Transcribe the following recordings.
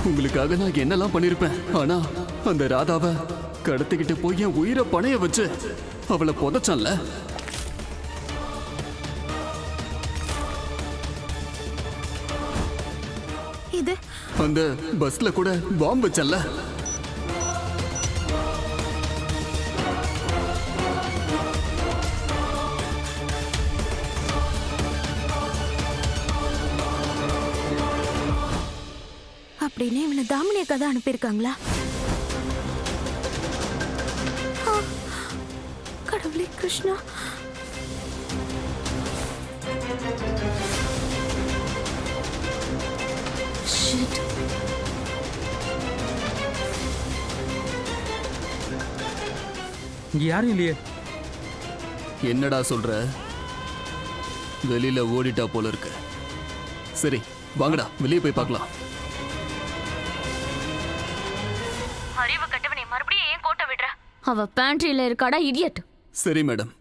உங்களுக்காக நான் என்னெல்லாம் பண்ணிருப்பேன். ஆனா அந்த ராதாவை கடத்திக்கிட்டு போய் என் உயிரை பணைய வச்சு அவளை புதைச்சான்ல. இது அந்த பஸ்ல கூட பாம்பு வச்சல்ல. அப்படின்னு இவனை தாமினிய கதை அனுப்பியிருக்காங்களா? கடவுளே கிருஷ்ணா. Shit. இங்க யாரும் இல்லையே. என்னடா சொல்ற? வெளியில ஓடிட்டா போல இருக்கு. சரி வாங்கடா வெளியே போய் பார்க்கலாம். அறிவு கட்டவனே, மறுபடியும் ஏன் கோட்டை விடுற? அவ பேண்ட்ரியில இருக்காடா இடியட். சரி மேடம்.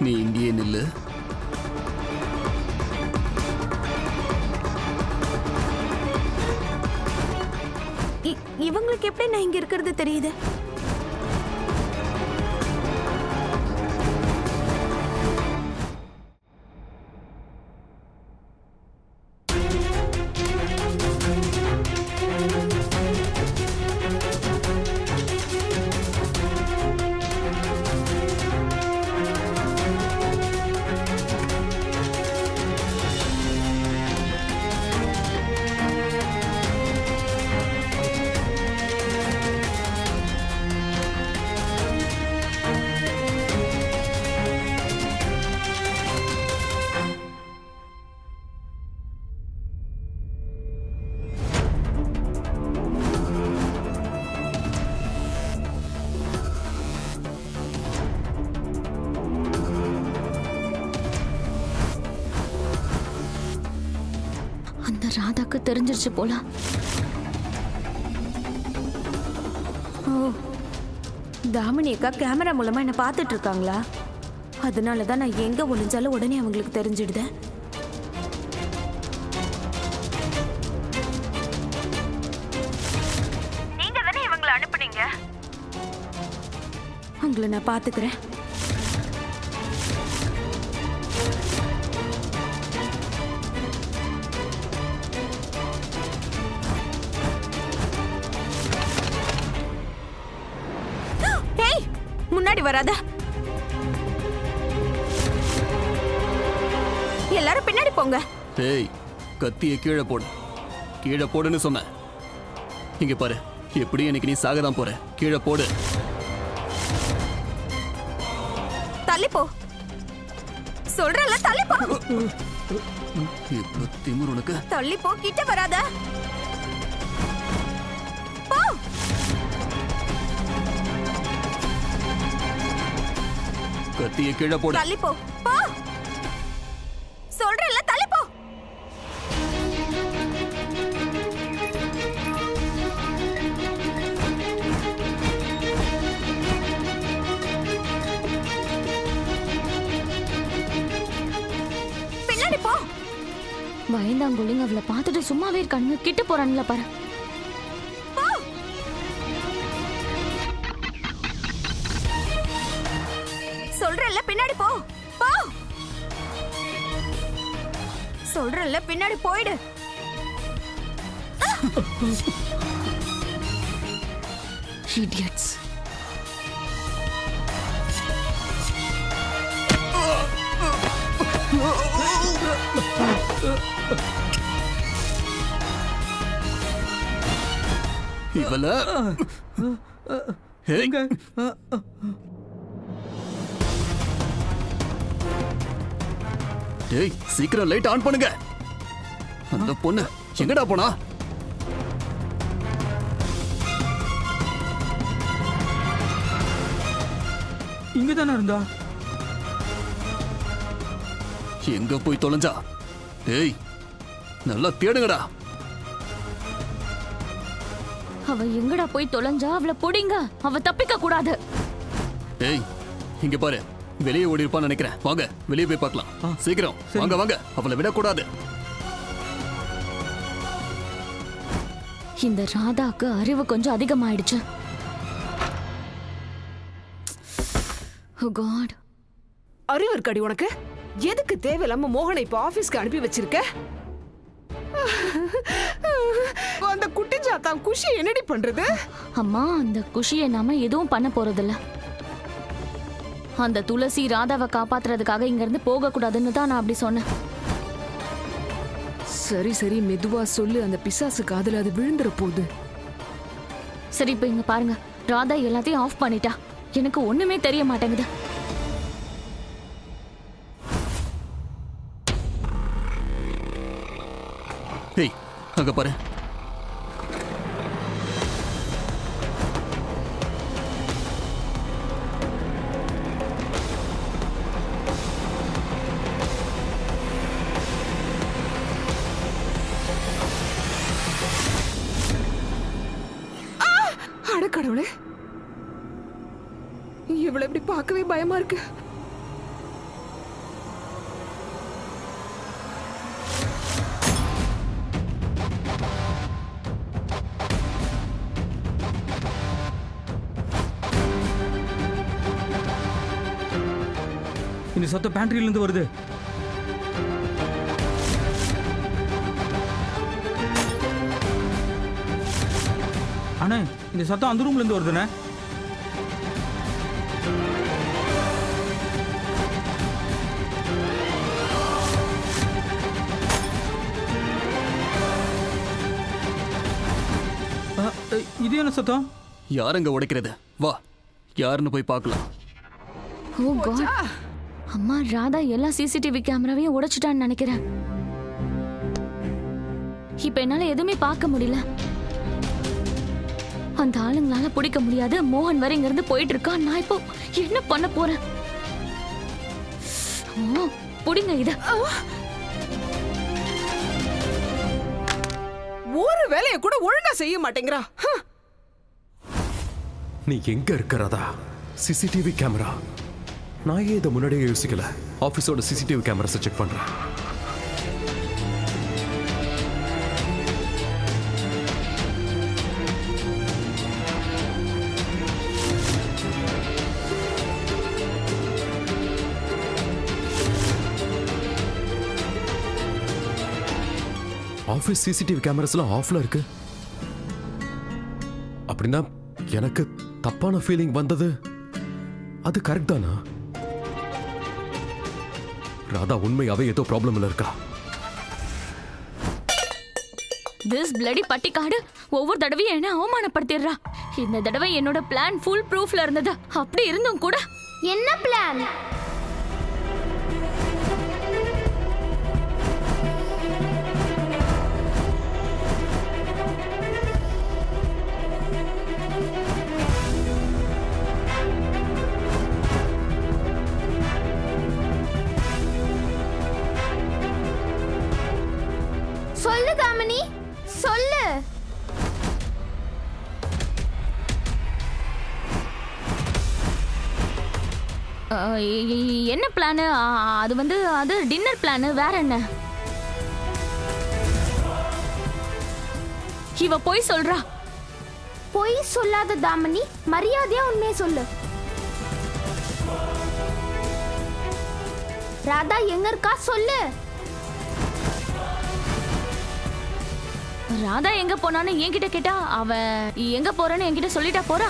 நீ இங்கேயே நில்லு. இவங்களுக்கு எப்படி நான் இங்க இருக்கிறது தெரியுது? ராதாக்கு தெரிஞ்சிருச்சு போல. ஓ, தாமினி அக்கா கேமரா மூலமா என்ன பார்த்துட்டு இருக்காங்களா? அதனாலதான் நான் எங்க ஒளிஞ்சாலும் உடனே அவங்களுக்கு தெரிஞ்சிடுதேன். நீங்க தானே இவங்களை அனுப்புனீங்க. உங்களை நான் பாத்துக்கிறேன். முன்னாடி வராத. எல்லாரும் பின்னாடி போங்க. ஏய், கத்தியை கீழே போடு. கீழே போடுன்னு சொன்ன. இங்க பாரு, எப்படி எனக்கு நீ சாகதான் போற. கீழே போடு. தள்ளி போ சொல்றல. தள்ளி போ. இவ்வளவு திமிரு உனக்கு. தள்ளி போ, கிட்ட வராத. போ. கத்தியை கீழே போடு. தள்ளி போ. போ சொல்றல. தள்ளி போ. பின்னாடி போ. பயந்தாங்குள்ளிங்க அவளை பார்த்துட்டு சும்மாவே இருக்கானுங்க. கிட்ட போறானுல பாரு. சொல்றல பின்னாடி போ. போ சொல்றல பின்னாடி போயிடு. Idiots. இவள ஹே டேய், சீக்கிரம் லைட் ஆன் பண்ணுங்க. அந்த பொண்ணு எங்கடா போனா? இங்கதானே இருந்தா. எங்க போய் தொலைஞ்சா? ஏய், நல்லா தேடுங்கடா. அவ எங்கடா போய் தொலைஞ்சா? அவளை புடிங்க, அவ தப்பிக்க கூடாது. ஏய், இங்க பாரு, வெளியே ஓடி இருப்பான்னு நினைக்கிறேன். வாங்க, வெளியே போய் பார்க்கலாம். சீக்கிரம் வாங்க வாங்க, அவளை விடக்கூடாது. இந்த ராதாக்கு அறிவு கொஞ்சம் அதிகமாயிடுச்சு. Oh God. அறிவு இருக்காடி உனக்கு? எதுக்கு தேவையில்லாம மோகனை இப்ப ஆபீஸ்க்கு அனுப்பி வச்சிருக்க? அந்த குட்டி ஜாத்தான் குஷி என்னடி பண்றது? அம்மா, அந்த குஷியை நாம எதுவும் பண்ண போறதில்ல. அந்த துளசி ராதாவை காப்பாத்துறதுக்காக இங்க இருந்து போக கூடாதுன்னு தான் நான் அப்படி சொன்னேன். சரி சரி, மெதுவா சொல்லு. அந்த பிசாசு காதுல அது விழுந்துற போகுது. சரி, இப்ப இங்க பாருங்க, ராதா எல்லாத்தையும் ஆஃப் பண்ணிட்டா. எனக்கு ஒண்ணுமே தெரிய மாட்டேங்குது. ஏய், அங்க பாரு. அட கடவுளே, இவளை இப்படி பார்க்கவே பயமா இருக்கு. இந்த சத்தம் பேண்ட்ரியில இருந்து வருது. அண்ணே, இந்த சத்தம் அந்த ரூம்ல இருந்து வருதுண்ணே. இது என்ன சத்தம்? யாருங்க உடைக்கிறது? வா, யாருன்னு போய் பார்க்கலாம். ஓ காட், அம்மா, ராதா எல்லா சிசிடிவி கேமராவையும் உடைச்சிட்டான்னு நினைக்கிறேன். இப்ப என்னால எதுவுமே பார்க்க முடியல. அந்த ஆளுங்களால பிடிக்க முடியாது. மோகன் வரை இங்க இருந்து போயிட்டு இருக்கா. நான் இப்போ என்ன பண்ண போறேன்? அம்மா, புடிங்க இத. ஒரு வேலையை கூட ஒழுங்கா செய்ய மாட்டேங்கிறா. நீ எங்க இருக்கிறதா? CCTV camera. நான் ஏன் இதை முன்னாடியே யோசிக்கல? ஆபீஸோட சிசிடிவி கேமராஸை செக் பண்றேன். ஆபீஸ் சிசிடிவி கேமராஸ்லாம் ஆஃப்ல இருக்கு. அப்படின்னா எனக்கு தப்பான ஃபீலிங் வந்தது அது கரெக்ட் தானா? ராதா உண்மையாவே ஏதோ ப்ராப்ளம்ல இருக்கா? திஸ் பிளடி பட்டிக்காடு ஒவ்வொரு தடவையும் என்ன அவமானப்படுத்திடுறா. இந்த தடவை என்னோட பிளான் ஃபுல் ப்ரூஃப்ல இருந்தது. அப்படி இருந்தும் கூட என்ன பிளான்? சொல்லு தாமினி, சொல்லு. என்ன பிளானு? அது டின்னர் பிளானு. வேற என்ன? இவ போய் சொல்றா. பொய் சொல்லாத தாமினி, மரியாதையா உண்மையை சொல்லு. ராதா எங்க இருக்கா சொல்லு. ராதா எங்க போனான்னு என்கிட்ட கேட்டா, அவ எங்க போறன்னு என்கிட்ட சொல்லிட்டா போறா.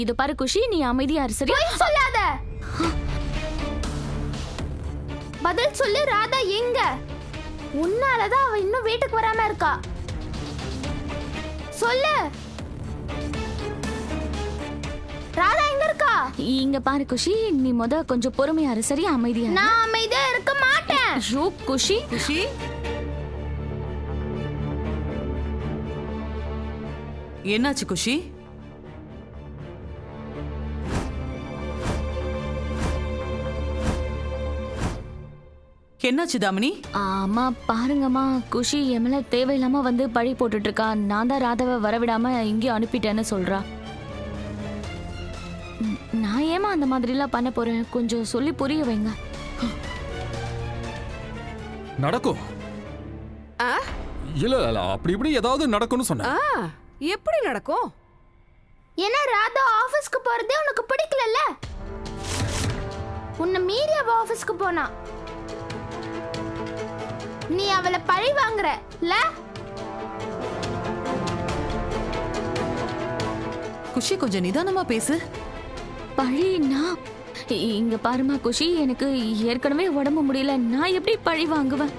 இது பாரு குஷி, நீ அமைதியா இரு, சரியா? பொய் சொல்லாத. பதில் சொல்லு. ராதா எங்க? உன்னாலதான் அவ இன்னும் வீட்டுக்கு வராம இருக்கா. சொல்லு. ராதா எங்க இருக்கா? இங்க பாரு குஷி, நீ கொஞ்சம் பொறுமையா இரு, சரியா? அமைதியா இரு. நான் அமைதியா இருக்க மாட்டேன். ஐயோ குஷி, குஷி, என்னாச்சு குஷி? என்னாச்சு தாமினி? அம்மா பாருங்கம்மா, குஷி என் மேல தேவையில்லாம வந்து பழி போட்டுட்டு இருக்கா. நான் தான் ராதாவை வரவிடாம இங்கேயும் அனுப்பிட்டேன்னு சொல்றா. நான் ஏமா அந்த மாதிரிலாம் பண்ண போறேன்? கொஞ்சம் சொல்லி புரிய வைங்க. நடக்கும். ஆ? இல்ல அப்படி இப்படி ஏதாவது நடக்கும்னு சொன்னேன். எப்படி நடக்கும்? ஏன்னா ராதா ஆபீஸ்க்கு போறதே உனக்கு பிடிக்கலல்ல? உன்னை மீறி அவ ஆபீஸ்க்கு போனா நீ அவளை பழி வாங்குறல? குஷி கொஞ்சம் நிதானமா பேசு. பழின்னா இங்க பாருமா குஷி, எனக்கு ஏற்கனவே உடம்பு முடியல. நான் எப்படி பழி வாங்குவேன்?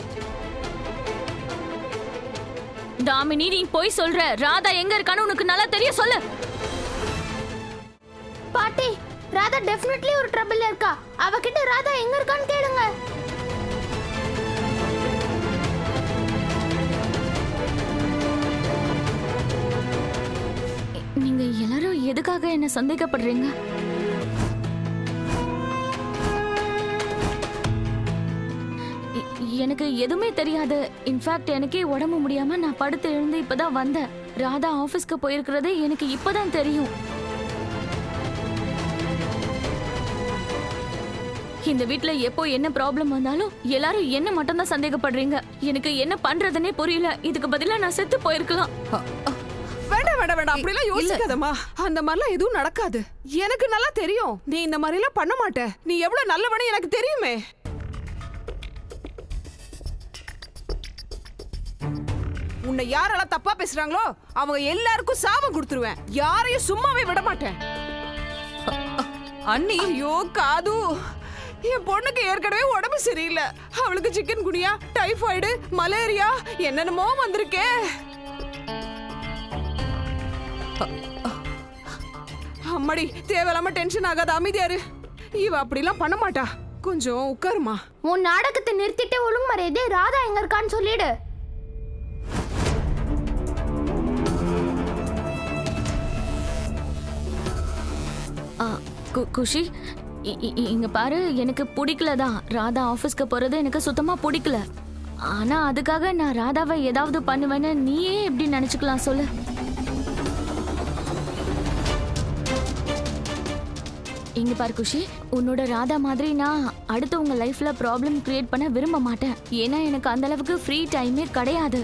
தாமினி, நீ போய் சொல்ற. ராதா எங்க இருக்கான்னு உனக்கு நல்லா தெரியும், சொல்லு. பாட்டி, ராதா டெஃபினெட்லி ஒரு ட்ரபிள்ல இருக்கா. அவகிட்ட ராதா எங்க இருக்கான்னு கேளுங்க. நீங்க எல்லாரும் எதுக்காக என்ன சந்தேகப்படுறீங்க? எனக்கு எதுவுமே தெரியாது. இன்ஃபேக்ட் எனக்கே உடம்பு முடியாம நான் படுத்து எழுந்து இப்பதான் வந்தேன். ராதா ஆபீஸ்க்கு போயிருக்கிறது எனக்கு இப்பதான் தெரியும். இந்த வீட்ல எப்போ என்ன ப்ராப்ளம் வந்தாலும் எல்லாரும் என்ன மட்டும் தான் சந்தேகப்படுறீங்க. எனக்கு என்ன பண்றதுன்னே புரியல. இதுக்கு பதிலா நான் செத்து போயிருக்கலாம். வேண்டாம் வேண்டாம் வேண்டாம், அப்படிலாம் யோசிக்காதம்மா. அந்த மாதிரிலாம் எதுவும் நடக்காது. எனக்கு நல்லா தெரியும் நீ இந்த மாதிரி எல்லாம் பண்ண மாட்ட. நீ எவ்வளவு நல்லவனு எனக்கு தெரியுமே. உன்னை யாரெல்லாம் தப்பா பேசுறாங்களோ அவங்க எல்லாருக்கும் சாபம் கொடுத்துருவேன். யாரையும் சும்மாவே விட மாட்டேன். அண்ணி, ஐயோ காது, என் பொண்ணுக்கு ஏற்கனவே உடம்பு சரியில்லை. அவளுக்கு சிக்கன் குனியா, டைபாய்டு, மலேரியா என்னென்னமோ வந்திருக்கே. அம்மாடி, தேவையில்லாம டென்ஷன் ஆகாத, அமைதியாரு. இவ அப்படிலாம் பண்ண மாட்டா. கொஞ்சம் உட்காருமா. உன் நாடகத்தை நிறுத்திட்டு ஒழுங்கு மரியாதை ராதா எங்க இருக்கான்னு சொல்லிடு. குஷி, இங்க பாரு, எனக்கு பிடிக்கலதான். ராதா ஆபீஸ்க்கு போறது எனக்கு சுத்தமா பிடிக்கல. ஆனா அதுக்காக நான் ராதாவை ஏதாவது பண்ணுவேன்னு நீயே எப்படி நினைச்சுக்கலாம் சொல்லு? இங்க பாரு குஷி, உன்னோட ராதா மாதிரி நான் அடுத்து உங்க லைஃப்ல ப்ராப்ளம் கிரியேட் பண்ண விரும்ப மாட்டேன். ஏன்னா எனக்கு அந்த அளவுக்கு ஃப்ரீ டைமே கிடையாது.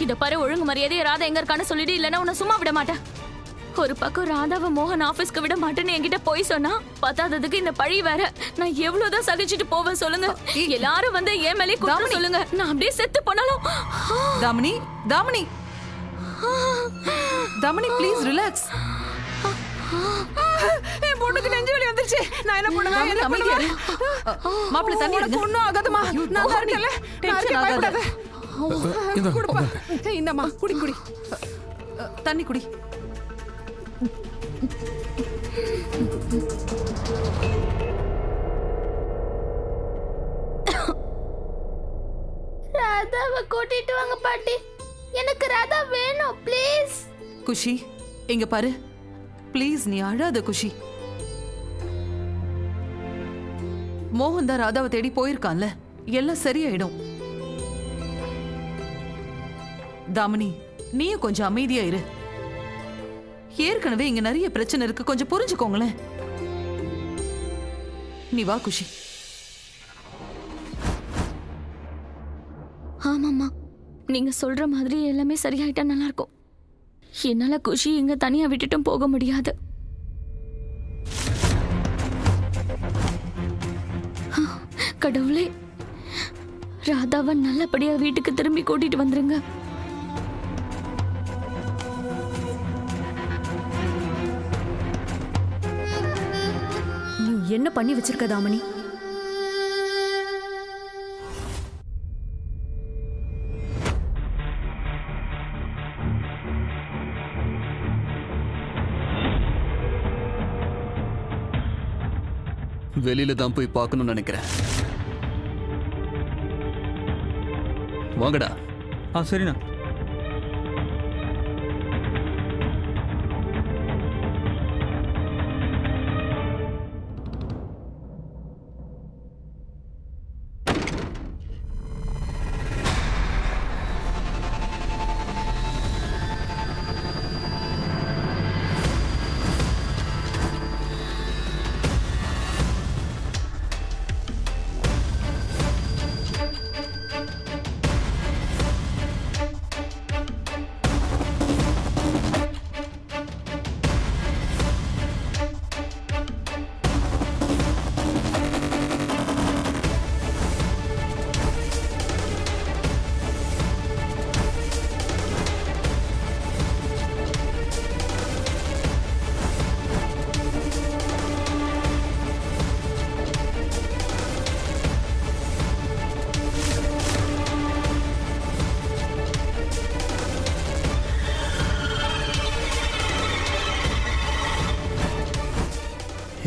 இத பாரு, ஒழுங்கு மரியாதை ராதா எங்க இருக்கான்னு சொல்லிடு, இல்லைன்னா உன்னை சும்மா விட மாட்டேன். ஒரு பக்கம் ராதாவை மோகன் ஆபீஸ்க்கு விட மாட்டேன்னு என்கிட்ட போய் சொன்னா, பத்தாததுக்கு இந்த பழி வேற. நான் எவ்வளவுதான் சகிச்சுட்டு போவேன் சொல்லுங்க? எல்லாரும் வந்து என் மேலே குற்றம் சொல்லுங்க. நான் அப்படியே செத்து போனாலும். Damini, Damini, Damini, please relax. என் பொண்ணுக்கு நெஞ்சு வலி வந்துருச்சு. நான் என்ன பண்ணுவேன்? என்ன அமைதியாரு. மாப்பிள்ளை தண்ணி எடுங்க. ஒண்ணும் ஆகாதமா. நான் தான் இருக்கேன்ல. டென்ஷன் ஆகாத. குடுப்பா. இந்தம்மா, குடி குடி. தண்ணி குடி. ராதாவை கூட்டிட்டு வாங்க பாட்டி. எனக்கு ராதா வேணும், ப்ளீஸ். குஷி, இங்க பாரு. ப்ளீஸ், நீ அழாத குஷி. மோகன் தான் ராதாவை தேடி போயிருக்கான்ல, எல்லாம் சரியாயிடும். தாமினி, நீயும் கொஞ்சம் அமைதியா இரு. ஏற்கனவே இங்க நிறைய பிரச்சனை இருக்கு, கொஞ்சம் புரிஞ்சுக்கோங்களேன். நீ வா குஷி. ஆமாம்மா, நீங்க சொல்ற மாதிரி எல்லாமே சரியாயிட்டா நல்லா இருக்கும். என்னால குஷி இங்க தனியா விட்டுட்டும் போக முடியாது. கடவுளே, ராதாவை நல்லபடியா வீட்டுக்கு திரும்பி கூட்டிட்டு வந்துருங்க. நீ என்ன பண்ணி வச்சிருக்க தாமினி? வெளியில தான் போய் பார்க்கணும்னு நினைக்கிறேன். வாங்கடா. சரிண்ணா.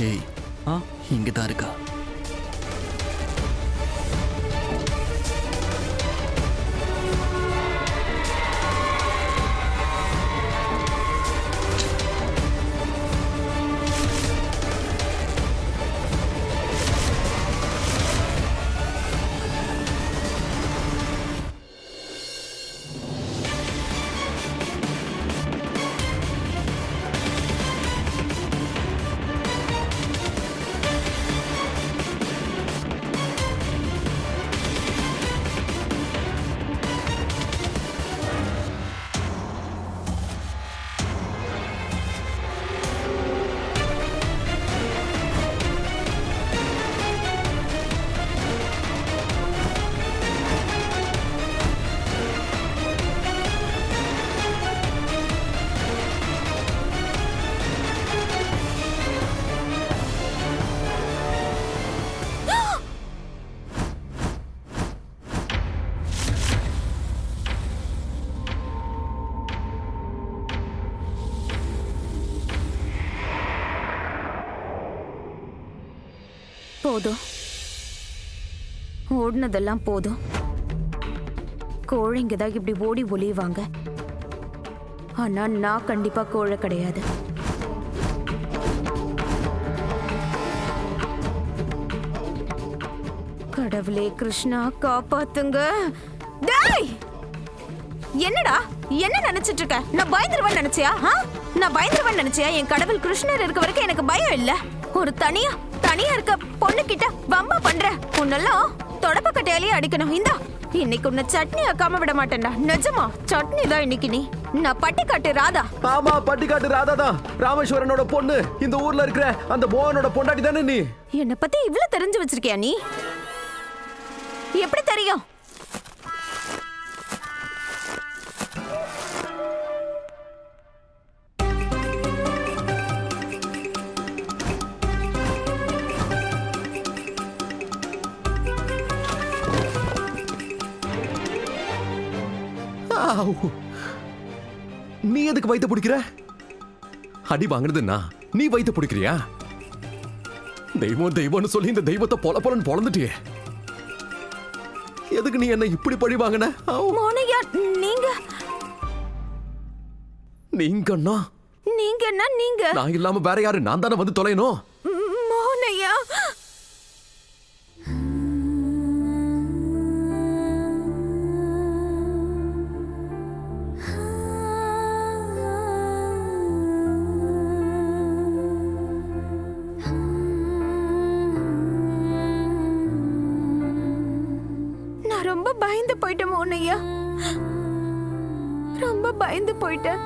ஏய் ஆ இங்கே தான் இருக்கா? போதும், ஓடினதெல்லாம் போதும். கோழைங்க தான் இப்படி ஓடி ஒளிவாங்க. ஆனா நான் கண்டிப்பா கோழை கிடையாது. கடவுளே கிருஷ்ணா காப்பாத்துங்க. டேய், என்னடா என்ன நினைச்சிட்டு இருக்க? நான் பயந்துருவேன் நினைச்சியா? நான் பயந்துருவேன் நினைச்சியா? என் கடவுள் கிருஷ்ணர் இருக்க வரைக்கும் எனக்கு பயம் இல்ல. ஒரு தனியா இருக்க பொண்ணு கிட்ட வம்பா பண்ற உன்னெல்லாம் தொடப்ப கட்டையாலேயே அடிக்கணும். இந்தா, இன்னைக்கு உன்னை சட்னி ஆக்காம விட மாட்டேன்டா. நிஜமா சட்னி தான் இன்னைக்கு. நீ நான் பட்டிக்காட்டு ராதா. ஆமா, பட்டிக்காட்டு ராதா தான் ராமேஸ்வரனோட பொண்ணு. இந்த ஊர்ல இருக்கிற அந்த மோகனோட பொண்டாட்டி தானே நீ? என்னை பத்தி இவ்வளவு தெரிஞ்சு வச்சிருக்கியா நீ? எப்படி தெரியும்? நீ எதுக்கு வயித்த பிடிக்கிற? அடி வாங்குனதுன்னா நீ வயித்த பிடிக்கிறியா? தெய்வம் தெய்வம்னு சொல்லி இந்த தெய்வத்தை பொலன்னு பொழந்துட்டியே. எதுக்கு நீ என்ன இப்படி பழி வாங்கின? மோனையா, நீங்க நீங்கன்னா நீங்க என்ன? நீங்க நான் இல்லாம வேற யாரு? நான் தானே வந்து தொலையணும். மோனையா, ரொம்ப பயந்து போயிட்டேன் மோனையா, ரொம்ப பயந்து போயிட்டேன்.